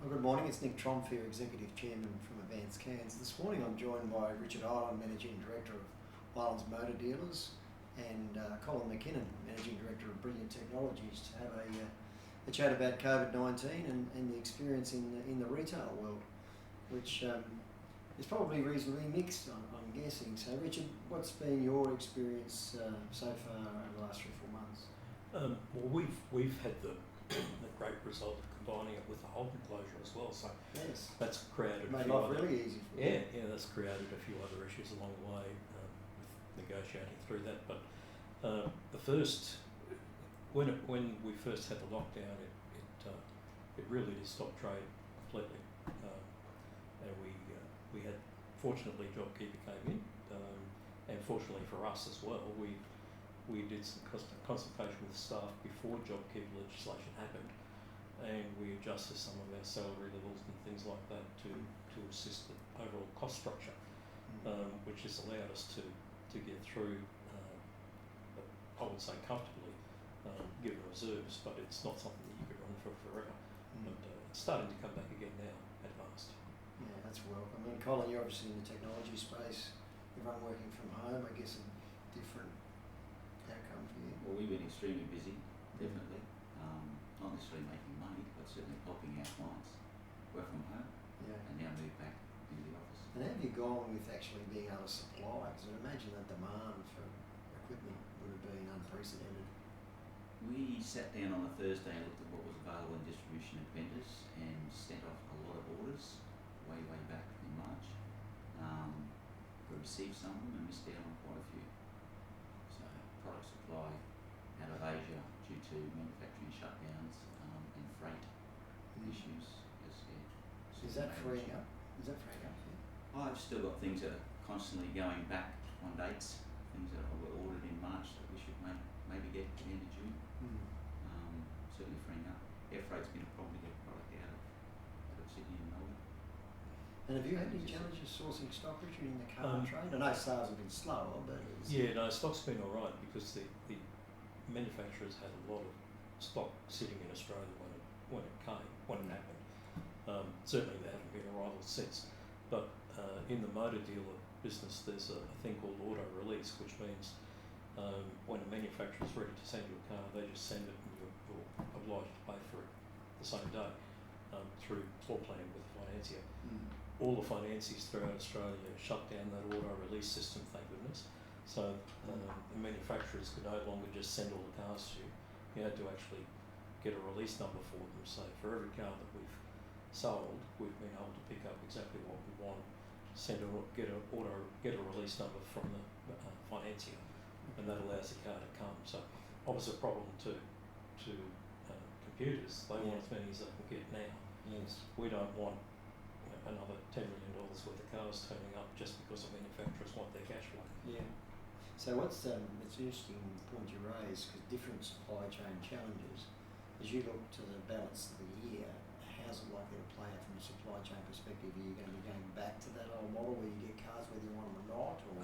Well, good morning, it's Nick Trompf here, Executive Chairman from Advance Cairns. This morning I'm joined by Richard, Managing Director of Ireland's Motor Dealers, and Colin and MacKinnon, Managing Director of Brilliant Technologies, to have a chat about COVID-19 and the experience in the retail world, which is probably reasonably mixed, I'm guessing. So Richard, what's been your experience so far over the last 3 or 4 months? Well, we've had the great result of combining it with the Holden closure as well. So yes, that's created made life really easy for you. Yeah, that's created a few other issues along the way with negotiating through that. But the first, when we first had the lockdown, it really did stop trade completely, and we had, fortunately, JobKeeper came in, and fortunately for us as well, we did some consultation with staff before JobKeeper legislation happened, and we adjusted some of our salary levels and things like that to assist the overall cost structure, which has allowed us to get through, I would say comfortably, given reserves, but it's not something that you could run for forever. But it's starting to come back again now at last. Yeah, that's welcome. And Colin, you're obviously in the technology space, everyone working from home, I guess a different outcome for you. Well, we've been extremely busy, definitely. Not necessarily making money, but certainly helping our clients work from home, and now move back into the office. And how have you gone with actually being able to supply? Because I imagine the demand for equipment would have been unprecedented. We sat down on a Thursday and looked at what was available in distribution at vendors and sent off a lot of orders way back in March. We received some of them and missed out on quite a few. So product supply out of Asia due to manufacturing shutdowns and freight issues. Is that freeing up? I've still got things that are constantly going back on dates, things that were ordered in March that we should maybe get at the end of June. Certainly freeing up. Air freight's been a problem to get product out of Sydney and Melbourne. And have you had any challenges sourcing stock, Richard, in the car trade? I know sales have been slower, but Stock's been all right because the manufacturers had a lot of stock sitting in Australia when it happened. Certainly there haven't been arrivals since, but in the motor dealer business there's a thing called auto release, which means when a manufacturer is ready to send you a car, they just send it and you're obliged to pay for it the same day through floor planning with the financier. All the financiers throughout Australia shut down that auto release system, thank goodness. So the manufacturers could no longer just send all the cars to you. You had to actually get a release number for them. So for every car that we've sold, we've been able to pick up exactly what we want, get a release number from the financier, and that allows the car to come. So obviously a problem to computers. They want as many as they can get now. Yes. We don't want another $10 million worth of cars turning up just because the manufacturers want their cash flow. Yeah. So it's an interesting point you raise, because different supply chain challenges. As you look to the balance of the year, how's it likely to play out from a supply chain perspective? Are you going to be going back to that old model where you get cars whether you want them or not? Or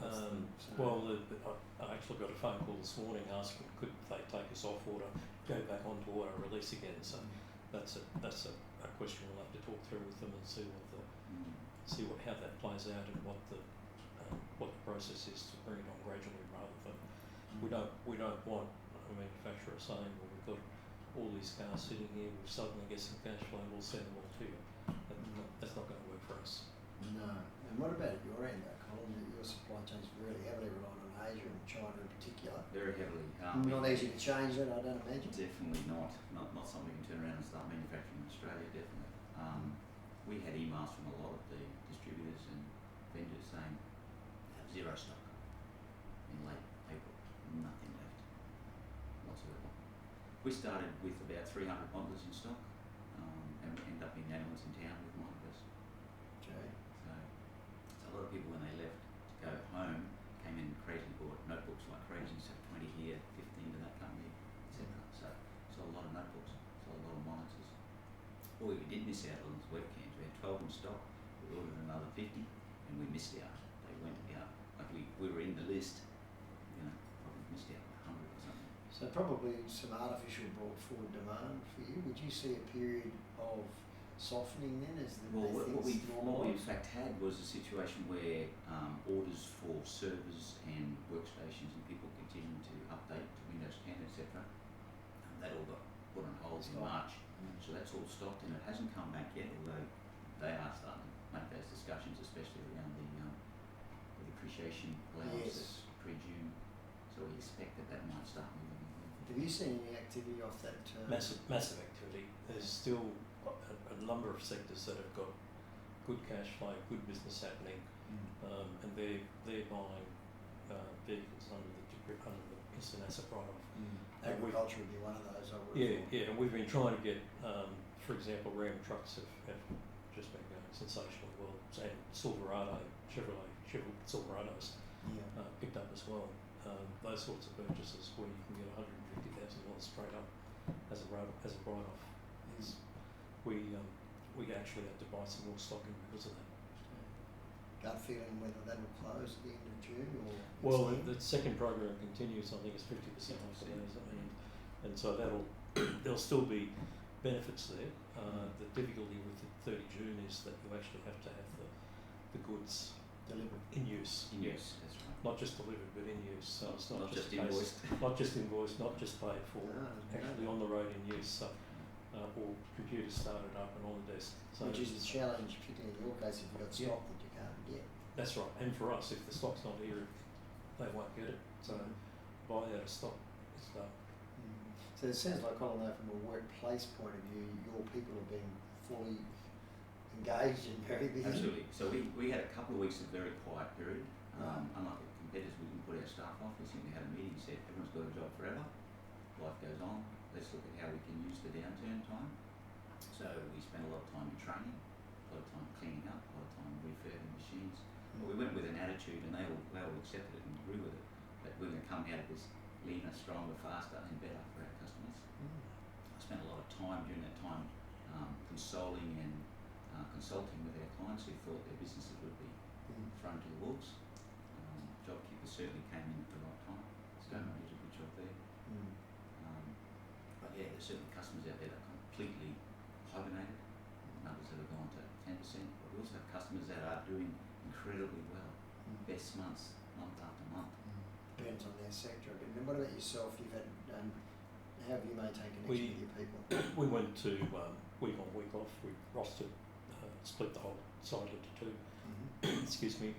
I actually got a phone call this morning asking could they take us off order, go back onto auto release again. So that's a question we'll have to talk through with them and see how that plays out and what the process is to bring it on gradually, rather than we don't want a manufacturer saying, well, we've got all these cars sitting here, we'll suddenly get some cash flow, we'll send them all to you. That's not going to work for us. No. And what about at your end, though, Colin? Your supply chain's really heavily reliant on Asia and China in particular. Very heavily. Not easy to change that, I don't imagine. Definitely not. Not something we can turn around and start manufacturing in Australia, definitely. We had emails from a lot of the distributors and vendors saying have zero stock in late April. Nothing left whatsoever. We started with about 300 bundles in stock, and we ended up being the only ones in town with one of us. Okay. So a lot of people, when they left to go home, came in crazy, bought notebooks like crazy, so 20 here, 15 to that company, etc. So a lot of notebooks, so a lot of monitors. What we did miss out on was webcams. We had 12 in stock, we ordered another 50, and we missed out. They went out, like we were in the list, probably missed out 100 or something. So probably some artificial brought forward demand for you. Would you see a period of softening then as the Well, what we in normalise? fact had was a situation where orders for servers and workstations and people continuing to update to Windows 10, etc. That all got put on hold in March. So that's all stopped and it hasn't come back yet, although they are starting to make those discussions, especially around the depreciation allowance pre-June. So we expect that might start moving again. Have you seen any activity off that? Massive activity. There's still a number of sectors that have got good cash flow, good business happening, and they're buying vehicles under the instant asset write-off. Agriculture would be one of those, I would have thought. Yeah, and we've been trying to get, for example, Ram trucks have just been going sensationally well. And Chevrolet Silverados picked up as well. Those sorts of purchases where you can get $150,000 straight up as a write-off. We actually had to buy some more stock in because of that. Gut feeling whether that will close at the end of June or well, the second program continues. I think it's 50% off for those, and so there'll still be benefits there. The difficulty with the 30 June is that you actually have to have the goods delivered in use. In use, that's right. Not just delivered, but in use. So it's not just invoiced. Not just invoiced, not just paid for. Actually on the road in use. So, or computers started up and on the desk. So which is a challenge, particularly in your case, if you've got stock that you can't get. That's right. And for us, if the stock's not here, they won't get it. So buy out of stock, it's done. So it sounds like, Colin, though, from a workplace point of view, your people have been fully engaged and very busy. Absolutely. So we had a couple of weeks of very quiet period. Unlike the competitors, we didn't put our staff off. We simply had a meeting, said everyone's got a job forever. Life goes on. Let's look at how we can use the downturn time. So we spent a lot of time in training, a lot of time cleaning up, a lot of time refurbing machines. But we went with an attitude, and they all accepted it and grew with it. That we're going to come out of this leaner, stronger, faster, and better for our customers. I spent a lot of time during that time consoling and consulting with our clients who thought their businesses would be thrown to the wolves. JobKeeper certainly came in at the right time. So did a good job there. But yeah, there's certainly customers out there that are completely hibernated, numbers that have gone to 10%. But we also have customers that are doing incredibly well, best months, month after month. Depends on their sector a bit. And what about yourself? You've had, how have you maintained connection with your people? We went to week on, week off. We rostered, split the whole site into two. Excuse me.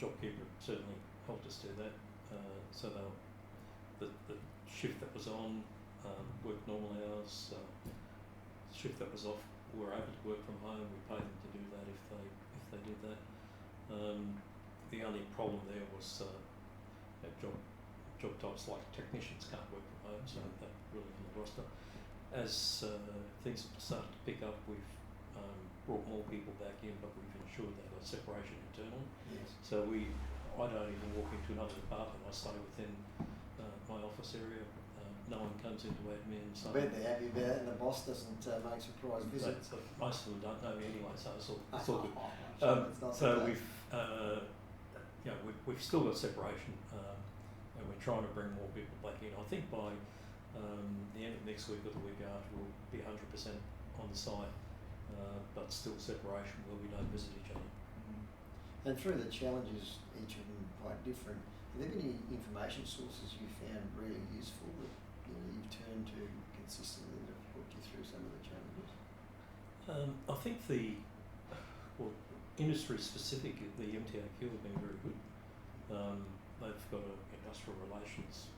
JobKeeper certainly helped us do that. So the shift that was on worked normal hours. Shift that was off were able to work from home. We paid them to do that if they did that. The only problem there was job types like technicians can't work from home, so that really on the roster. As things started to pick up, we've brought more people back in, but we've ensured that a separation internally. Yes. So I don't even walk into another department. I stay within my office area. No one comes into admin. So I bet they're happy about it, and the boss doesn't make surprise visits. But most of them don't know me anyway, so it's all good. So we've still got separation, and we're trying to bring more people back in. I think by the end of next week or the week after, we'll be 100% on the site, but still separation where we don't visit each other. And through the challenges, each of them quite different, have there been any information sources you found really useful that you've turned to consistently that have helped you through some of the challenges? I think industry specific, the MTAQ have been very good. They've got an industrial relations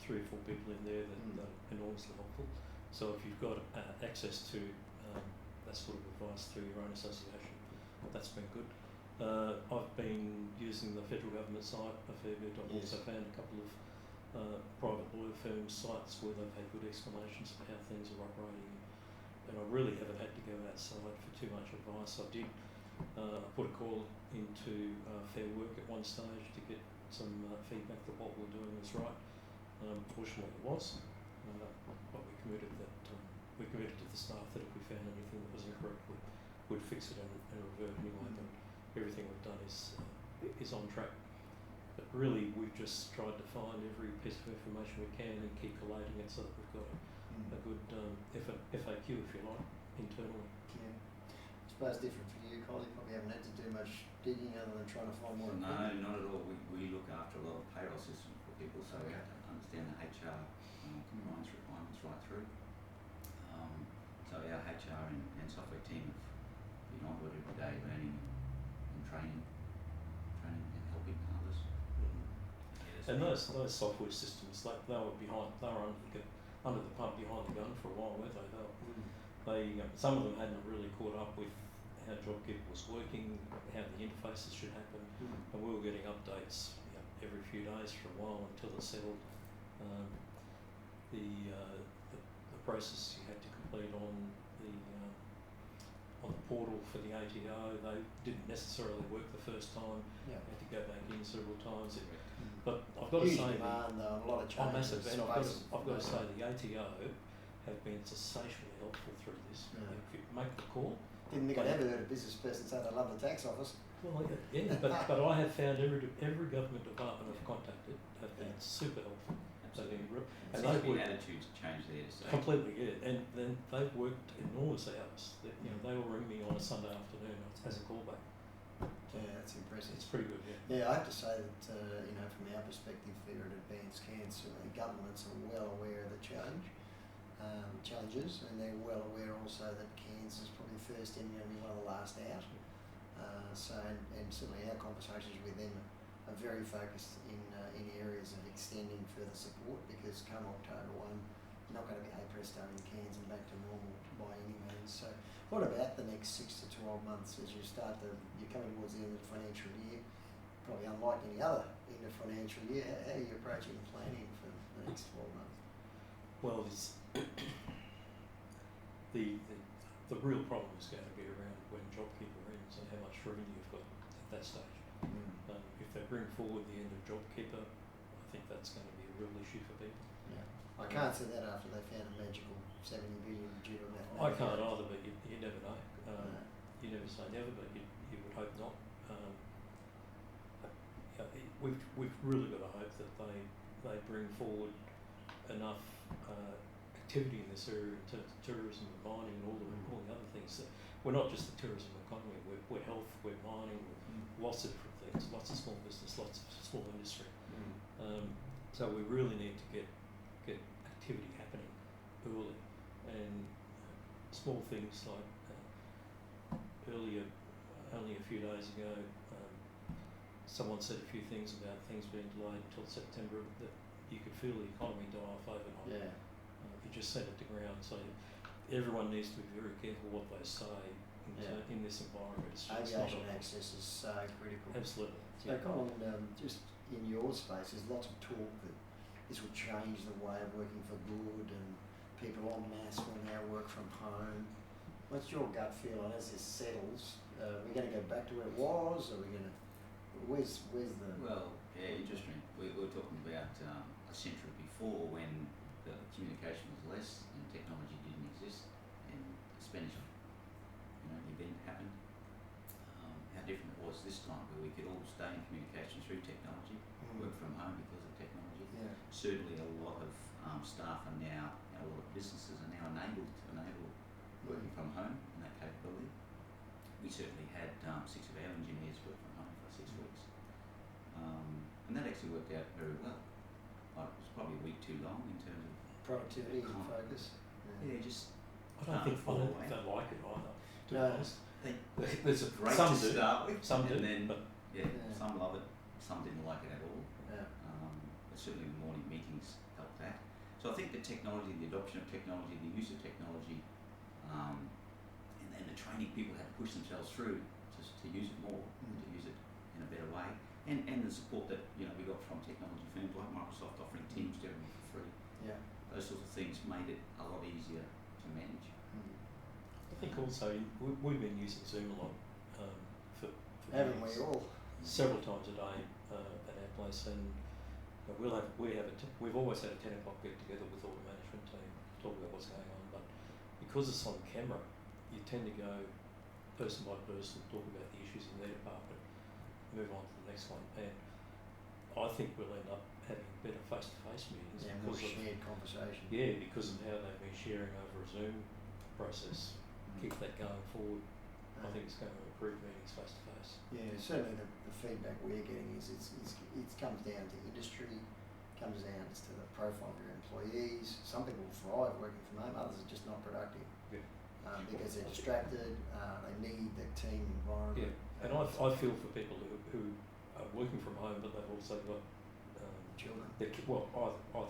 3 or 4 people in there that are enormously helpful. So if you've got access to that sort of advice through your own association, that's been good. I've been using the federal government site a fair bit. I've also found a couple of private lawyer firms sites where they've had good explanations for how things are operating, and I really haven't had to go outside for too much advice. I did put a call into Fair Work at one stage to get some feedback that what we were doing was right. Fortunately it was, but we committed to the staff that if we found anything that was incorrect, we'd fix it and revert anyway. But everything we've done is on track. But really, we've just tried to find every piece of information we can and keep collating it so that we've got a a good FAQ, if you like, internally. Yeah. I suppose different for you, Colin. You probably haven't had to do much digging other than trying to find more. No, not at all. We look after a lot of payroll systems for people, so we have to understand the HR compliance requirements right through. So our HR and software team have been on board every day, learning and training and helping others. And those software systems, they were under the pump behind the gun for a while, weren't they? Some of them hadn't really caught up with how JobKeeper was working, how the interfaces should happen, and we were getting updates every few days for a while until it settled. The process you had to complete on the portal for the ATO, they didn't necessarily work the first time. Yeah. You had to go back in several times. But I've got to Huge say, demand, though, a lot of changes. massive, and I've got to say the ATO have been sensationally helpful through this. Yeah. If you make the call. Didn't think I'd ever heard a business person say they love the tax office. Well, yeah, but I have found every government department I've contacted have been super helpful. Absolutely. And There's they've been worked attitudes change there to say. completely, yeah. And then they've worked enormous hours. They will ring me on a Sunday afternoon as a callback. Yeah, that's impressive. It's pretty good, yeah. Yeah, I have to say that, from our perspective here at Advance Cairns, certainly governments are well aware of the challenges, and they're well aware also that Cairns is probably first in, going to be one of the last out. And certainly our conversations with them are very focused in areas of extending further support, because come October 1, we're not going to be hey presto in Cairns and back to normal by any means. So what about the next 6 to 12 months as you're coming towards the end of the financial year? Probably unlike any other end of financial year. How are you approaching planning for the next 12 months? Well, the real problem is going to be around when JobKeeper ends and how much revenue you've got at that stage. If they bring forward the end of JobKeeper, I think that's going to be a real issue for people. Yeah. I can't say that after they found a magical 70 billion due to mathematics. I can't either, but you never know. You never say never, but you would hope not. We've really got to hope that they bring forward enough activity in this area in terms of tourism and mining and all the other things. We're not just the tourism economy. We're health, we're mining, we're lots of different things, lots of small business, lots of small industry. So we really need to get activity happening early, and small things like only a few days ago, someone said a few things about things being delayed until September that you could feel the economy die off overnight. Yeah. You just set it to ground. So everyone needs to be very careful what they say in this environment. Aviation access is so critical. Absolutely. So Colin, just in your space, there's lots of talk that this would change the way of working for good, and people en masse will now work from home. What's your gut feel on as this settles? Are we going to go back to where it was? Are we going to? Where's the? Well, yeah, interesting. We were talking about a century before when the communication was less and technology didn't exist, and the Spanish, event happened. How different it was this time, where we could all stay in communication through technology, work from home because of technology. Yeah. Certainly, a lot of staff are now, a lot of businesses are now enabled to enable working from home and that capability. We certainly had 6 of our engineers work from home for 6 weeks, and that actually worked out very well. It was probably a week too long in terms of Productivity and focus. Yeah, just I don't think they like it either. To be honest, there's a great some to do, start with, some and do, then but some love it, some didn't like it at all. Yeah. But certainly the morning meetings helped that. So I think the technology, the adoption of technology, the use of technology, and the training people had to push themselves through to use it more, to use it in a better way, and the support that we got from technology firms like Microsoft offering Teams to everyone for free. Yeah. Those sorts of things made it a lot easier to manage. I think also we've been using Zoom a lot for Haven't we all? several times a day at our place, and we've always had a 10 o'clock get together with all the management team to talk about what's going on, but because it's on camera, you tend to go person by person, talk about the issues in their department, move on to the next one, and I think we'll end up having better face-to-face meetings Yeah, more because of shared conversation. because of how they've been sharing over a Zoom process. Keep that going forward. I think it's going to improve meetings face-to-face. Yeah, certainly the feedback we're getting is it comes down to industry, comes down to the profile of your employees. Some people thrive working from home, others are just not productive. Yeah. Because they're distracted, they need the team environment. Yeah, and I feel for people who are working from home, but they've also got Children. Either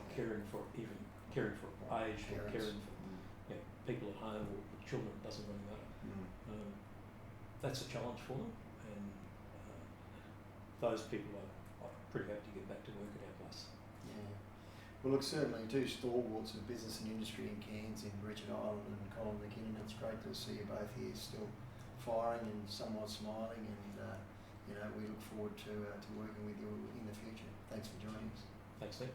caring for aged or Parents. caring for people at home or children, it doesn't really matter. That's a challenge for them, and those people are pretty happy to get back to work at our place. Yeah. Well, look, certainly two stalwarts of business and industry in Cairns, in Richard Island and Colin MacKinnon. It's great to see you both here still firing and somewhat smiling, and we look forward to working with you in the future. Thanks for joining us. Thanks, Nick.